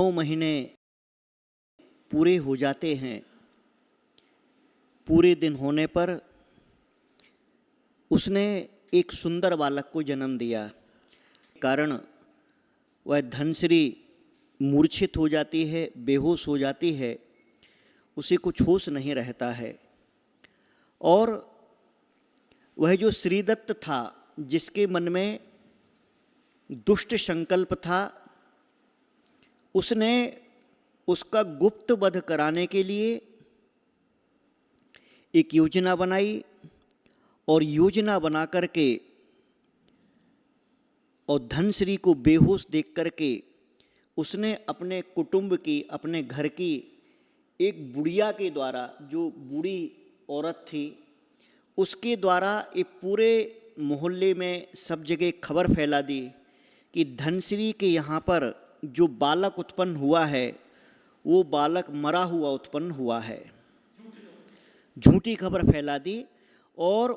9 महीने पूरे हो जाते हैं। पूरे दिन होने पर उसने एक सुंदर बालक को जन्म दिया। कारण वह धनश्री मूर्छित हो जाती है, बेहोश हो जाती है, उसे कुछ होश नहीं रहता है। और वह जो श्रीदत्त था, जिसके मन में दुष्ट संकल्प था, उसने उसका गुप्त वध कराने के लिए एक योजना बनाई और योजना बना करके और धनश्री को बेहोश देख करके उसने अपने कुटुंब की, अपने घर की एक बुढ़िया के द्वारा, जो बूढ़ी औरत थी, उसके द्वारा एक पूरे मोहल्ले में सब जगह खबर फैला दी कि धनश्री के यहाँ पर जो बालक उत्पन्न हुआ है वो बालक मरा हुआ उत्पन्न हुआ है। झूठी खबर फैला दी और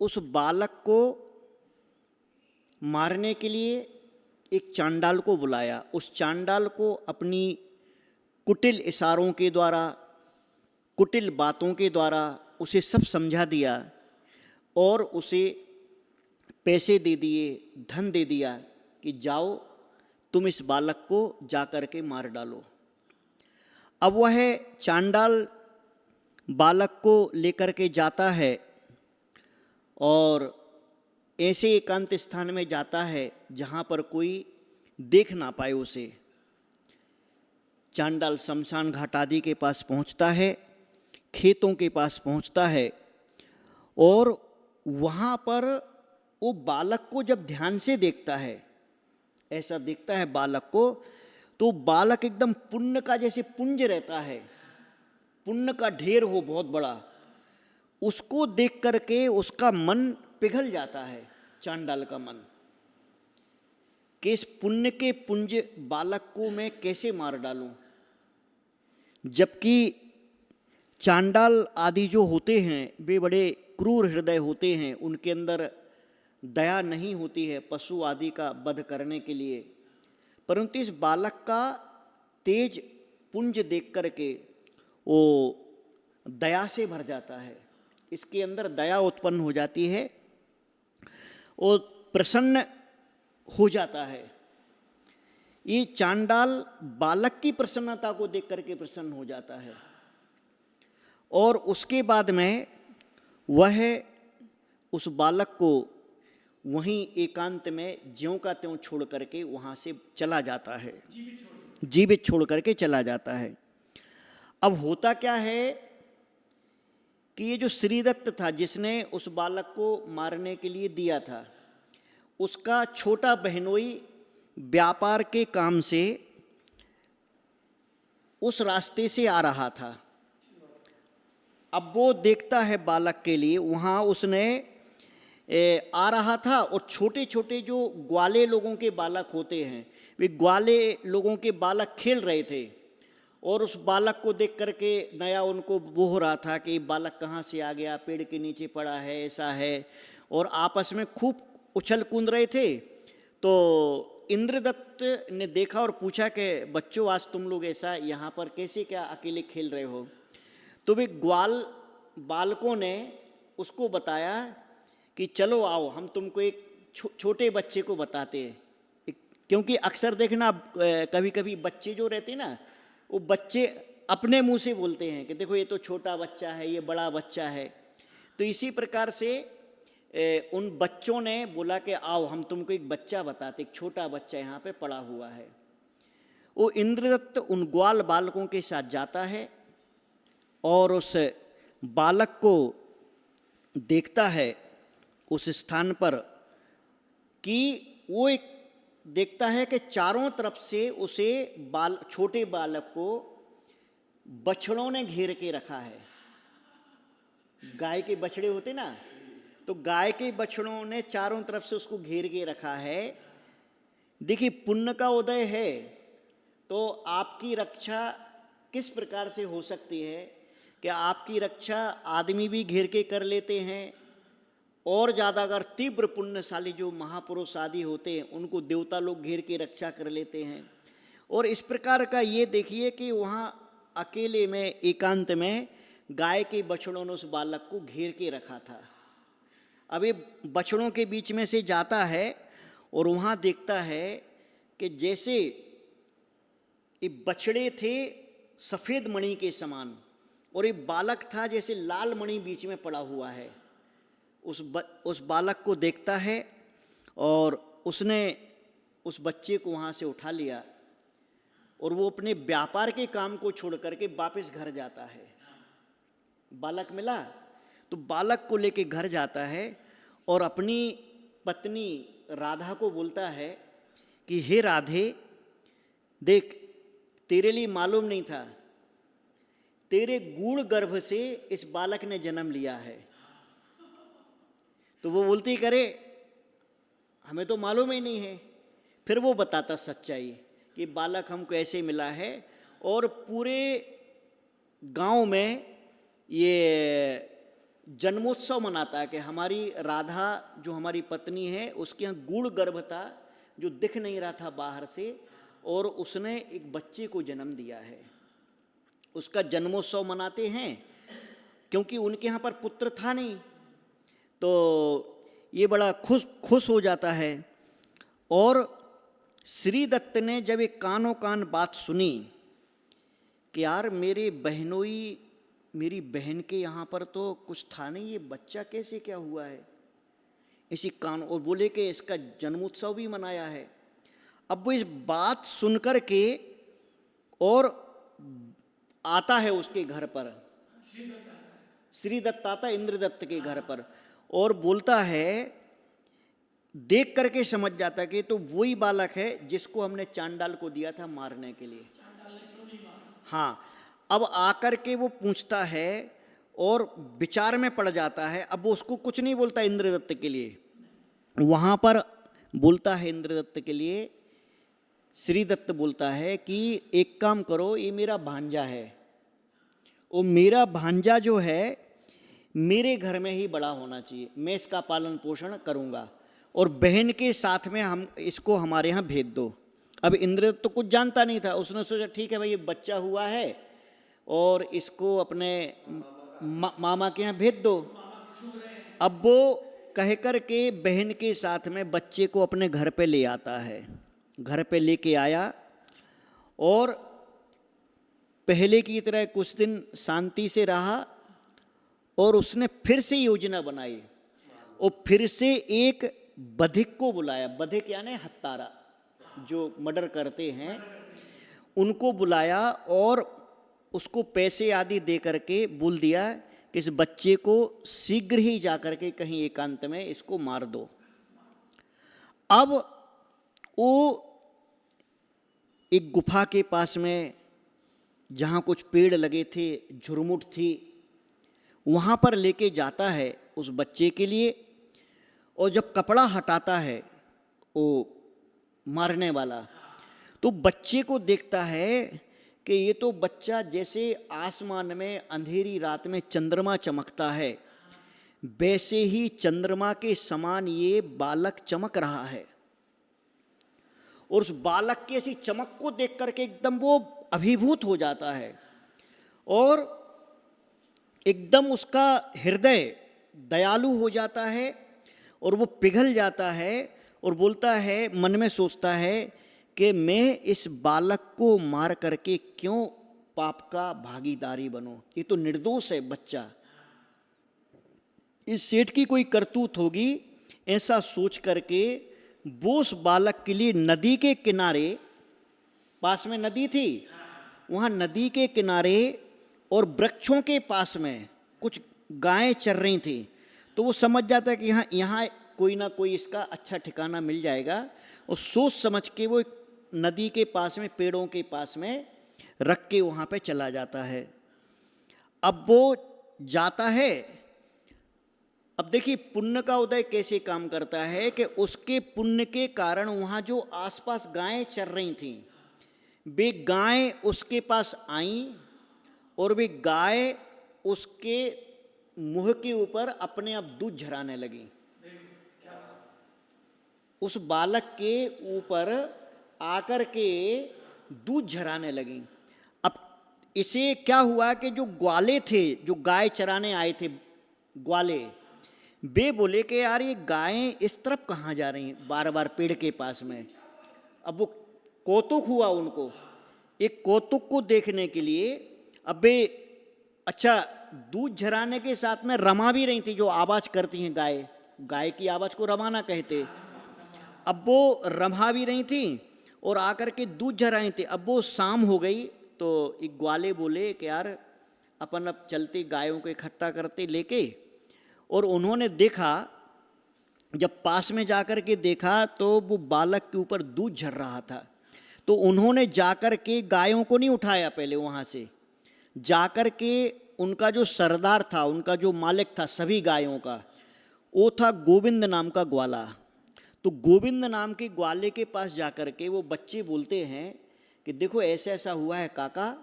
उस बालक को मारने के लिए एक चांडाल को बुलाया। उस चांडाल को अपनी कुटिल इशारों के द्वारा, कुटिल बातों के द्वारा उसे सब समझा दिया और उसे पैसे दे दिए, धन दे दिया कि जाओ तुम इस बालक को जा कर के मार डालो। अब वह चांडाल बालक को लेकर के जाता है और ऐसे एकांत स्थान में जाता है जहाँ पर कोई देख ना पाए उसे। चांडाल शमशान घाट आदि के पास पहुँचता है, खेतों के पास पहुँचता है और वहाँ पर वो बालक को जब ध्यान से देखता है, ऐसा देखता है बालक को, तो बालक एकदम पुण्य का जैसे पुंज रहता है, पुण्य का ढेर हो बहुत बड़ा, उसको देख करके उसका मन पिघल जाता है, चांडाल का मन, कि इस पुण्य के पुंज बालक को मैं कैसे मार डालूं। जबकि चांडाल आदि जो होते हैं वे बड़े क्रूर हृदय होते हैं, उनके अंदर दया नहीं होती है पशु आदि का वध करने के लिए। परंतु इस बालक का तेज पुंज देख करके वो दया से भर जाता है, इसके अंदर दया उत्पन्न हो जाती है और प्रसन्न हो जाता है। ये चांडाल बालक की प्रसन्नता को देख करके प्रसन्न हो जाता है और उसके बाद में वह उस बालक को वहीं एकांत में ज्यों का त्यों छोड़ करके वहाँ से चला जाता है, जीवित छोड़ करके चला जाता है। अब होता क्या है कि ये जो श्रीदत्त था, जिसने उस बालक को मारने के लिए दिया था, उसका छोटा बहनोई व्यापार के काम से उस रास्ते से आ रहा था। अब वो देखता है बालक के लिए, वहाँ उसने आ रहा था और छोटे छोटे जो ग्वाले लोगों के बालक होते हैं, वे ग्वाले लोगों के बालक खेल रहे थे और उस बालक को देख करके नया उनको वो हो रहा था कि बालक कहाँ से आ गया, पेड़ के नीचे पड़ा है, ऐसा है, और आपस में खूब उछल कूद रहे थे। तो इंद्रदत्त ने देखा और पूछा कि बच्चों, आज तुम लोग ऐसा यहाँ पर कैसे, क्या अकेले खेल रहे हो? तो वे ग्वाल बालकों ने उसको बताया कि चलो आओ, हम तुमको एक छोटे बच्चे को बताते हैं। क्योंकि अक्सर देखना कभी कभी बच्चे जो रहते हैं ना, वो बच्चे अपने मुंह से बोलते हैं कि देखो ये तो छोटा बच्चा है, ये बड़ा बच्चा है। तो इसी प्रकार से उन बच्चों ने बोला कि आओ हम तुमको एक बच्चा बताते, एक छोटा बच्चा यहाँ पे पड़ा हुआ है। वो इंद्रदत्त उन ग्वाल बालकों के साथ जाता है और उस बालक को देखता है उस स्थान पर कि वो एक देखता है कि चारों तरफ से उसे छोटे बालक को बछड़ों ने घेर के रखा है। गाय के बछड़े होते ना, तो गाय के बछड़ों ने चारों तरफ से उसको घेर के रखा है। देखिए, पुण्य का उदय है तो आपकी रक्षा किस प्रकार से हो सकती है कि आपकी रक्षा आदमी भी घेर के कर लेते हैं, और ज़्यादा अगर तीव्र पुण्यशाली जो महापुरुष आदि होते हैं उनको देवता लोग घेर के रक्षा कर लेते हैं। और इस प्रकार का ये देखिए कि वहाँ अकेले में एकांत में गाय के बछड़ों ने उस बालक को घेर के रखा था। अब ये बछड़ों के बीच में से जाता है और वहाँ देखता है कि जैसे ये बछड़े थे सफ़ेद मणि के समान और ये बालक था जैसे लाल मणि बीच में पड़ा हुआ है। उस बालक को देखता है और उसने उस बच्चे को वहाँ से उठा लिया और वो अपने व्यापार के काम को छोड़ करके वापस घर जाता है। बालक मिला तो बालक को लेके घर जाता है और अपनी पत्नी राधा को बोलता है कि हे राधे, देख, तेरे लिए मालूम नहीं था, तेरे गूढ़ गर्भ से इस बालक ने जन्म लिया है। तो वो बोलती, करे हमें तो मालूम ही नहीं है। फिर वो बताता सच्चाई कि बालक हमको ऐसे मिला है और पूरे गांव में ये जन्मोत्सव मनाता है कि हमारी राधा जो हमारी पत्नी है उसके यहाँ गूढ़ गर्भ था जो दिख नहीं रहा था बाहर से, और उसने एक बच्चे को जन्म दिया है। उसका जन्मोत्सव मनाते हैं क्योंकि उनके यहाँ पर पुत्र था नहीं। तो ये बड़ा खुश हो जाता है। और श्री दत्त ने जब एक कानों कान बात सुनी कि यार मेरे बहनोई, मेरी बहन के यहाँ पर तो कुछ था नहीं, ये बच्चा कैसे क्या हुआ है, इसी कान, और बोले कि इसका जन्मोत्सव भी मनाया है। अब वो इस बात सुनकर के और आता है उसके घर पर, श्री दत्त आता इंद्रदत्त के घर पर और बोलता है, देख करके समझ जाता है कि तो वही बालक है जिसको हमने चांडाल को दिया था मारने के लिए। हाँ, अब आकर के वो पूछता है और विचार में पड़ जाता है। अब वो उसको कुछ नहीं बोलता इंद्रदत्त के लिए, वहाँ पर बोलता है इंद्रदत्त के लिए, श्री दत्त बोलता है कि एक काम करो, ये मेरा भांजा है और मेरा भांजा जो है मेरे घर में ही बड़ा होना चाहिए, मैं इसका पालन पोषण करूँगा और बहन के साथ में हम इसको हमारे यहाँ भेज दो। अब इंद्रदत्त तो कुछ जानता नहीं था, उसने सोचा ठीक है भाई ये बच्चा हुआ है और इसको अपने मामा के यहाँ भेज दो। अब वो कह कर के बहन के साथ में बच्चे को अपने घर पे ले आता है। घर पे लेके आया और पहले की तरह कुछ दिन शांति से रहा और उसने फिर से योजना बनाई और फिर से एक बधिक को बुलाया। बधिक यानी हत्यारा जो मर्डर करते हैं, उनको बुलाया और उसको पैसे आदि दे करके बोल दिया कि इस बच्चे को शीघ्र ही जाकर के कहीं एकांत में इसको मार दो। अब वो एक गुफा के पास में जहाँ कुछ पेड़ लगे थे, झुरमुट थी, वहाँ पर लेके जाता है उस बच्चे के लिए। और जब कपड़ा हटाता है वो मारने वाला, तो बच्चे को देखता है कि ये तो बच्चा जैसे आसमान में अंधेरी रात में चंद्रमा चमकता है वैसे ही चंद्रमा के समान ये बालक चमक रहा है। और उस बालक की ऐसी चमक को देख करके एकदम वो अभिभूत हो जाता है और एकदम उसका हृदय दयालु हो जाता है और वो पिघल जाता है और बोलता है, मन में सोचता है कि मैं इस बालक को मार करके क्यों पाप का भागीदारी बनूं, ये तो निर्दोष है बच्चा, इस सेठ की कोई करतूत होगी। ऐसा सोच करके वो उस बालक के लिए नदी के किनारे, पास में नदी थी, वहाँ नदी के किनारे और वृक्षों के पास में कुछ गायें चर रही थी, तो वो समझ जाता है कि यहाँ कोई ना कोई इसका अच्छा ठिकाना मिल जाएगा और सोच समझ के वो नदी के पास में, पेड़ों के पास में रख के वहाँ पे चला जाता है। अब वो जाता है। अब देखिए पुण्य का उदय कैसे काम करता है कि उसके पुण्य के कारण वहाँ जो आसपास गायें चर रही थीं, वे गायें उसके पास आईं और वे गाय उसके मुंह के ऊपर अपने आप दूध झराने लगी। उस बालक के ऊपर आकर के दूध झराने लगी। अब इसे क्या हुआ कि जो ग्वाले थे, जो गाय चराने आए थे ग्वाले, वे बोले कि यार ये गायें इस तरफ कहाँ जा रही हैं बार बार पेड़ के पास में। अब वो कौतुक हुआ उनको, एक कौतुक को देखने के लिए। अब वे अच्छा दूध झराने के साथ में रमा भी रही थी, जो आवाज करती हैं गाय, गाय की आवाज को रमाना कहते। अब वो रमा भी रही थी और आकर के दूध झराई थी। अब वो शाम हो गई तो एक ग्वाले बोले कि यार अपन अब चलते गायों को इकट्ठा करते लेके। और उन्होंने देखा, जब पास में जाकर के देखा तो वो बालक के ऊपर दूध झर रहा था। तो उन्होंने जाकर के गायों को नहीं उठाया, पहले वहाँ से जाकर के उनका जो सरदार था, उनका जो मालिक था सभी गायों का, वो था गोविंद नाम का ग्वाला। तो गोविंद नाम के ग्वाले के पास जाकर के वो बच्चे बोलते हैं कि देखो ऐसा ऐसा हुआ है काका,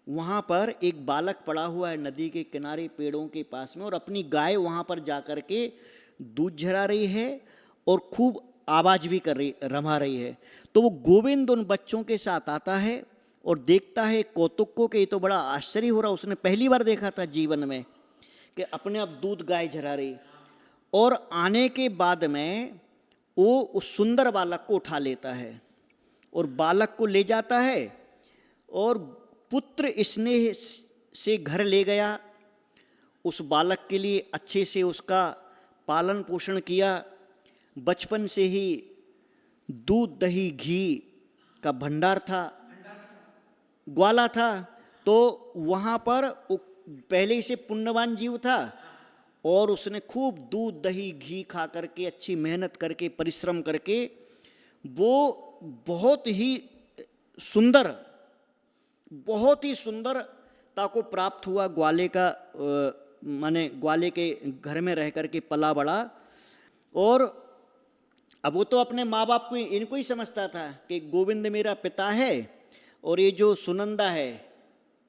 वहाँ पर एक बालक पड़ा हुआ है नदी के किनारे पेड़ों के पास में, और अपनी गाय वहाँ पर जाकर के दूध झरा रही है और खूब आवाज भी कर रही, रमा रही है। तो वो गोविंद उन बच्चों के साथ आता है और देखता है कौतुक को कि ये तो बड़ा आश्चर्य हो रहा, उसने पहली बार देखा था जीवन में कि अपने अब दूध गाय झरा रही। और आने के बाद में वो उस सुंदर बालक को उठा लेता है और बालक को ले जाता है और पुत्र स्नेह से घर ले गया। उस बालक के लिए अच्छे से उसका पालन पोषण किया। बचपन से ही दूध दही घी का भंडार था, ग्वाला था। तो वहाँ पर पहले से पुण्यवान जीव था और उसने खूब दूध दही घी खा करके, अच्छी मेहनत करके, परिश्रम करके, वो बहुत ही सुंदर, बहुत ही सुंदरता को प्राप्त हुआ। ग्वाले का माने ग्वाले के घर में रह करके पला बड़ा। और अब वो तो अपने माँ बाप को इनको ही समझता था कि गोविंद मेरा पिता है और ये जो सुनंदा है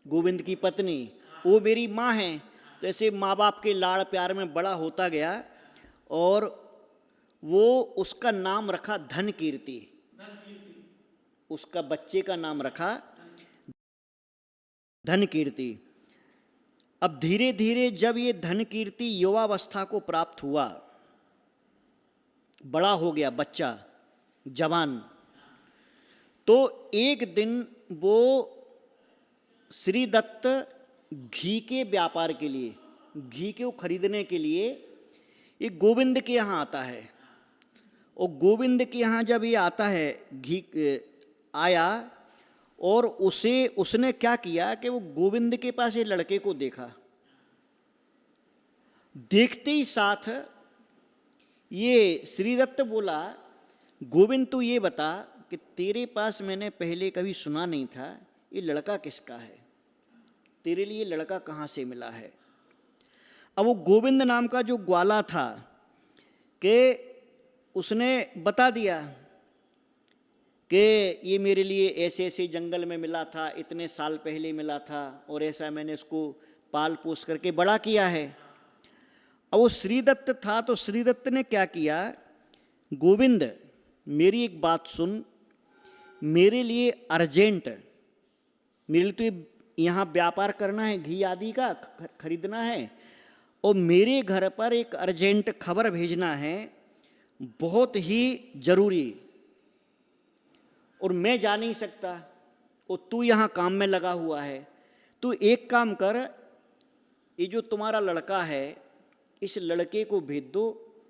गोविंद की पत्नी वो मेरी माँ है। तो ऐसे माँ बाप के लाड़ प्यार में बड़ा होता गया और वो उसका नाम रखा धन कीर्ति। उसका बच्चे का नाम रखा धन कीर्ति। अब धीरे धीरे जब ये धन कीर्ति युवावस्था को प्राप्त हुआ, बड़ा हो गया बच्चा, जवान, तो एक दिन वो श्री दत्त घी के व्यापार के लिए, घी को खरीदने के लिए ये गोविंद के यहाँ आता है। और गोविंद के यहाँ जब ये आता है, घी आया, और उसने क्या किया कि वो गोविंद के पास ये लड़के को देखा। देखते ही साथ ये श्रीदत्त बोला, गोविंद तू ये बता कि तेरे पास मैंने पहले कभी सुना नहीं था, ये लड़का किसका है, तेरे लिए लड़का कहाँ से मिला है। अब वो गोविंद नाम का जो ग्वाला था कि उसने बता दिया कि ये मेरे लिए ऐसे ऐसे जंगल में मिला था, इतने साल पहले मिला था और ऐसा मैंने इसको पाल पोस करके बड़ा किया है। अब वो श्रीदत्त था तो श्रीदत्त ने क्या किया, गोविंद मेरी एक बात सुन, मेरे लिए अर्जेंट, मेरे लिए तो यहाँ व्यापार करना है, घी आदि का खरीदना है, और मेरे घर पर एक अर्जेंट खबर भेजना है, बहुत ही जरूरी, और मैं जा नहीं सकता और तू यहाँ काम में लगा हुआ है। तू एक काम कर, ये जो तुम्हारा लड़का है इस लड़के को भेज दो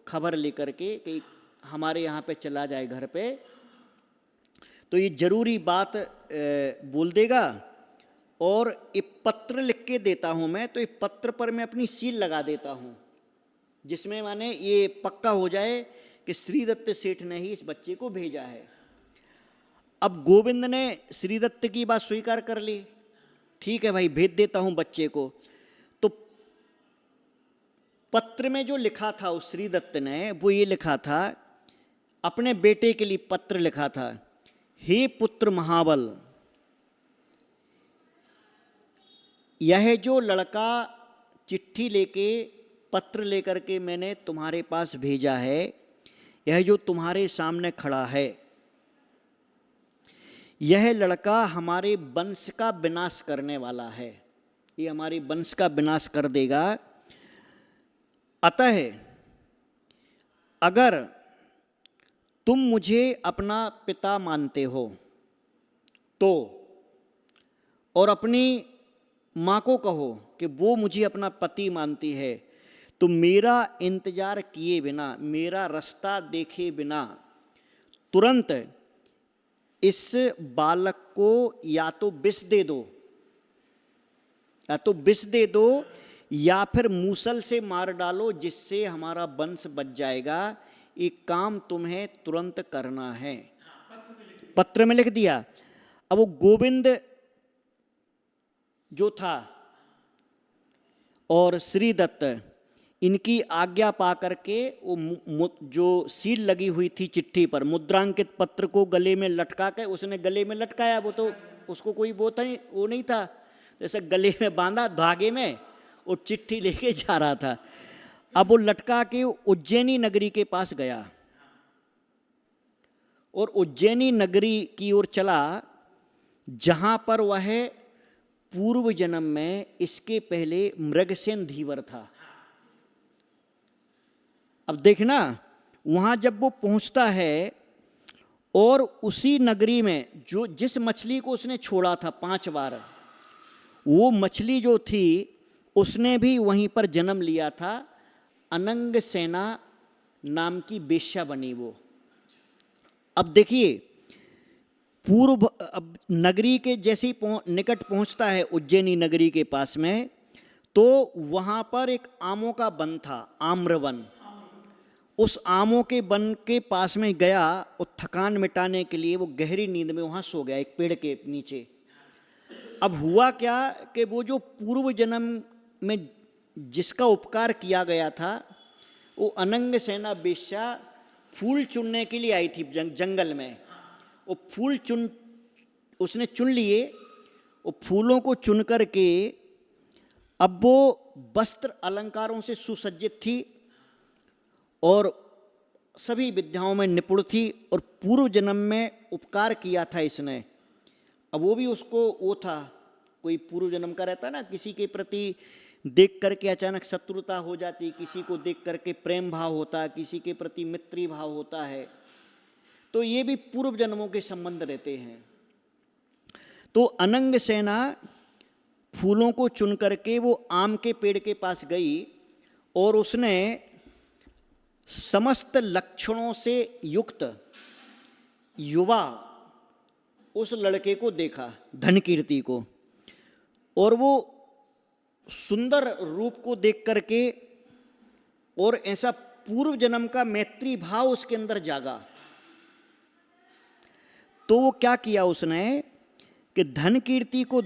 खबर लेकर के कि हमारे यहाँ पे चला जाए घर पे, तो ये जरूरी बात बोल देगा। और ये पत्र लिख के देता हूँ मैं, तो ये पत्र पर मैं अपनी सील लगा देता हूँ, जिसमें माने ये पक्का हो जाए कि श्रीदत्त सेठ ने ही इस बच्चे को भेजा है। अब गोविंद ने श्रीदत्त की बात स्वीकार कर ली, ठीक है भाई भेज देता हूँ बच्चे को। तो पत्र में जो लिखा था उस श्रीदत्त ने, वो ये लिखा था, अपने बेटे के लिए पत्र लिखा था, हे पुत्र महाबल, यह जो लड़का चिट्ठी लेके पत्र लेकर के मैंने तुम्हारे पास भेजा है, यह जो तुम्हारे सामने खड़ा है, यह लड़का हमारे वंश का विनाश करने वाला है, ये हमारे वंश का विनाश कर देगा। अतः अगर तुम मुझे अपना पिता मानते हो तो, और अपनी माँ को कहो कि वो मुझे अपना पति मानती है, तो मेरा इंतजार किए बिना, मेरा रास्ता देखे बिना तुरंत इस बालक को या तो विष दे दो, या तो विष दे दो या फिर मूसल से मार डालो, जिससे हमारा वंश बच जाएगा। एक काम तुम्हें तुरंत करना है। पत्र में लिख दिया। अब वो गोविंद जो था और श्री दत्त, इनकी आज्ञा पा करके वो जो सील लगी हुई थी चिट्ठी पर, मुद्रांकित पत्र को गले में लटका के उसने गले में लटकाया। वो तो उसको कोई वो नहीं था, जैसे गले में बांधा धागे में, वो चिट्ठी लेके जा रहा था। अब वो लटका के उज्जैनी नगरी के पास गया और उज्जैनी नगरी की ओर चला, जहां पर वह पूर्व जन्म में इसके पहले मृगसेन धीवर था। अब देखना, वहां जब वो पहुंचता है और उसी नगरी में जो जिस मछली को उसने छोड़ा था 5 बार, वो मछली जो थी उसने भी वहीं पर जन्म लिया था। अनंग सेना नाम की वेश्या बनी वो। अब देखिए, अब नगरी के जैसे ही निकट पहुंचता है उज्जैनी नगरी के पास में, तो वहां पर एक आमों का वन था, आम्रवन। उस आमों के वन के पास में गया और थकान मिटाने के लिए वो गहरी नींद में वहां सो गया एक पेड़ के नीचे। अब हुआ क्या कि वो जो पूर्व जन्म में जिसका उपकार किया गया था, वो अनंग सेना वेश्या फूल चुनने के लिए आई थी जंगल में। वो फूल उसने चुन लिए। वो फूलों को चुन करके अब वो वस्त्र अलंकारों से सुसज्जित थी और सभी विद्याओं में निपुण थी, और पूर्व जन्म में उपकार किया था इसने। अब वो भी उसको वो था, कोई पूर्व जन्म का रहता ना, किसी के प्रति देख करके अचानक शत्रुता हो जाती, किसी को देख करके प्रेम भाव होता, किसी के प्रति मित्री भाव होता है, तो ये भी पूर्व जन्मों के संबंध रहते हैं। तो अनंग सेना फूलों को चुन करके वो आम के पेड़ के पास गई और उसने समस्त लक्षणों से युक्त युवा उस लड़के को देखा, धनकीर्ति को, और वो सुंदर रूप को देख करके और ऐसा पूर्व जन्म का मैत्री भाव उसके अंदर जागा। तो वो क्या किया उसने कि धनकीर्ति को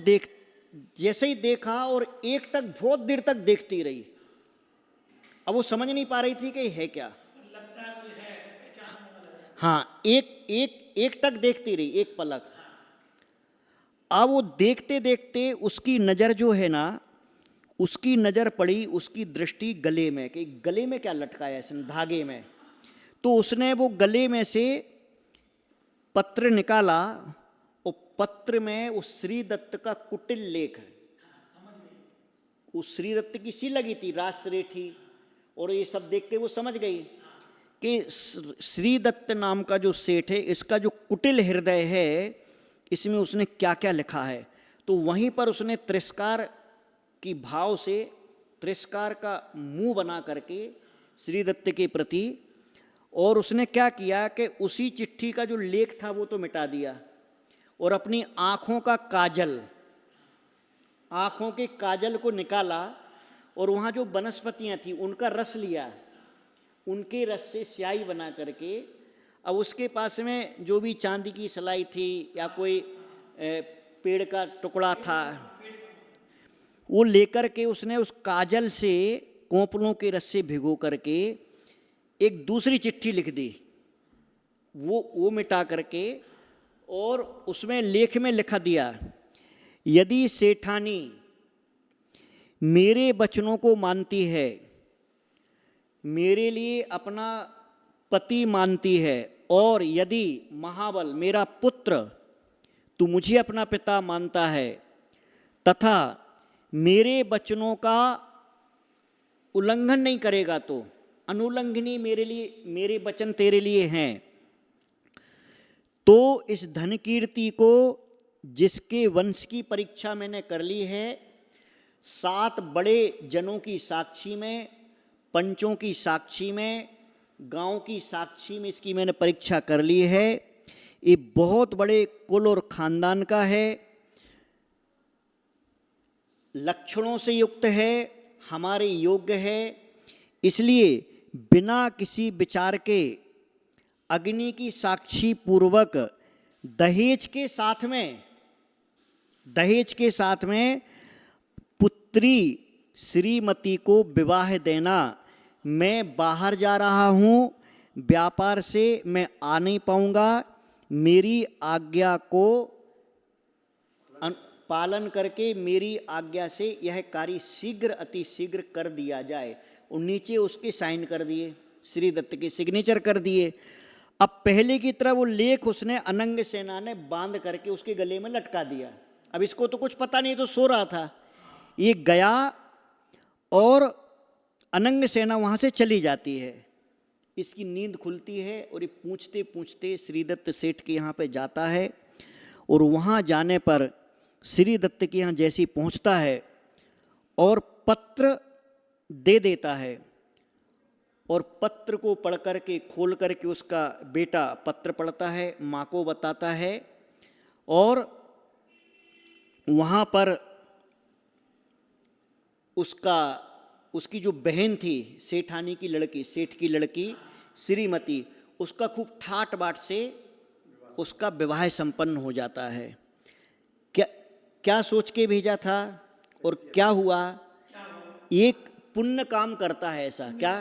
जैसे ही देखा और एक तक बहुत देर तक देखती रही। अब वो समझ नहीं पा रही थी कि है क्या, हाँ, एक तक देखती रही, एक पलक। अब वो देखते देखते उसकी नज़र जो है ना, उसकी नज़र पड़ी, उसकी दृष्टि गले में, कि गले में क्या लटकाया इसने, धागे में। तो उसने वो गले में से पत्र निकाला और पत्र में उस श्री दत्त का कुटिल लेख है। उस श्री दत्त की सी लगी थी राजश्रेठी, और ये सब देख के वो समझ गई कि श्री दत्त नाम का जो सेठ है, इसका जो कुटिल हृदय है, इसमें उसने क्या क्या लिखा है। तो वहीं पर उसने तिरस्कार की भाव से, तिरस्कार का मुंह बना करके श्री दत्त के प्रति, और उसने क्या किया कि उसी चिट्ठी का जो लेख था वो तो मिटा दिया, और अपनी आँखों का काजल, आँखों के काजल को निकाला और वहाँ जो वनस्पतियाँ थी उनका रस लिया, उनके रस से स्याही बना करके, अब उसके पास में जो भी चांदी की सलाई थी या कोई पेड़ का टुकड़ा था, वो लेकर के उसने उस काजल से कोंपलों के रस से भिगो करके एक दूसरी चिट्ठी लिख दी, वो मिटा करके, और उसमें लेख में लिखा दिया, यदि सेठानी मेरे वचनों को मानती है, मेरे लिए अपना पति मानती है, और यदि महाबल मेरा पुत्र तू मुझे अपना पिता मानता है तथा मेरे वचनों का उल्लंघन नहीं करेगा तो अनुल्लंघनीय मेरे वचन तेरे लिए हैं, तो इस धन कीर्ति को जिसके वंश की परीक्षा मैंने कर ली है, 7 बड़े जनों की साक्षी में, पंचों की साक्षी में, गांव की साक्षी में इसकी मैंने परीक्षा कर ली है। ये बहुत बड़े कुल और खानदान का है, लक्षणों से युक्त है, हमारे योग्य है, इसलिए बिना किसी विचार के अग्नि की साक्षी पूर्वक दहेज के साथ में पुत्री श्रीमती को विवाह देना। मैं बाहर जा रहा हूँ, व्यापार से मैं आ नहीं पाऊंगा, मेरी आज्ञा को पालन करके मेरी आज्ञा से यह कार्य शीघ्र अति शीघ्र कर दिया जाए। और नीचे उसके साइन कर दिए, श्री दत्त के सिग्नेचर कर दिए। अब पहले की तरह वो लेख उसने अनंग सेना ने बांध करके उसके गले में लटका दिया। अब इसको तो कुछ पता नहीं, तो सो रहा था। ये गया और अनंग सेना वहाँ से चली जाती है, इसकी नींद खुलती है और ये पूछते पूछते श्रीदत्त सेठ के यहाँ पे जाता है। और वहाँ जाने पर श्रीदत्त के यहाँ जैसे ही पहुँचता है और पत्र दे देता है, और पत्र को पढ़ करके खोल करके उसका बेटा पत्र पढ़ता है, माँ को बताता है। और वहाँ पर उसकी जो बहन थी, सेठानी की लड़की, सेठ की लड़की श्रीमती, उसका खूब ठाट बाट से उसका विवाह संपन्न हो जाता है। क्या सोच के भेजा था और क्या हुआ? एक पुण्य काम करता है ऐसा, क्या